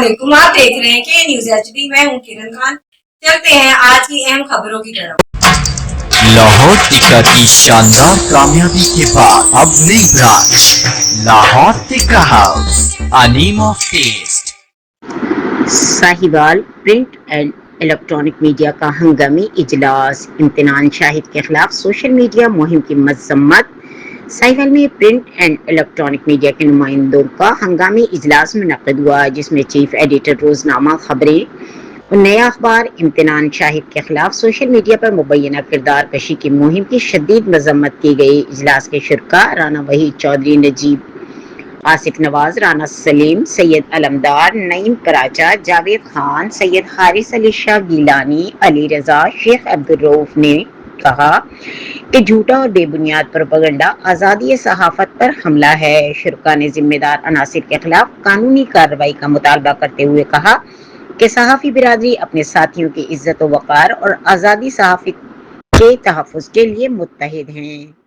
अस्सलामुअलैकुम। आप देख रहे हैं के न्यूज़ एचडी। मैं हूं किरण खान। चलते हैं आज की अहम खबरों की तरफ। लाहौर टिक्का की शानदार कामयाबी के बाद अब नई branch Lahore tikka house, a name of taste। Sahiwal print and electronic media का हंगामी इजलास, इम्तिनान शाहिद के खिलाफ सोशल मीडिया मुहिम की मजम्मत। साहिवाल में प्रिंट एंड इलेक्ट्रॉनिक मीडिया के नुमाइंदों का हंगामी इजलास मुनक्किद हुआ, जिसमें चीफ एडिटर रोजनामा खबरें और नया अखबार इम्तिनान शाहिद के खिलाफ सोशल मीडिया पर मुबैना किरदार कशी की मुहिम की शदीद मजम्मत की गई। इजलास के शुरका राना वहीद चौधरी, नजीब आसिफ नवाज, राना सलीम, सैयद अलमदार, नईम कराचा, जावेद खान, सैयद हारिस अली शाह गीलानी, अली रजा, शेख अब्दुल रऊफ ने कहा कि झूठा और बेबुनियाद प्रोपेगेंडा आज़ादी सहाफत पर हमला है। शुरका ने जिम्मेदार अनासिर के खिलाफ कानूनी कार्रवाई का मुतालबा करते हुए कहा कि सहाफ़ी बिरादरी अपने साथियों की इज्जत व वक़ार और आज़ादी सहाफ़त के तहफ़्फ़ुज़ के लिए मुत्तहिद हैं।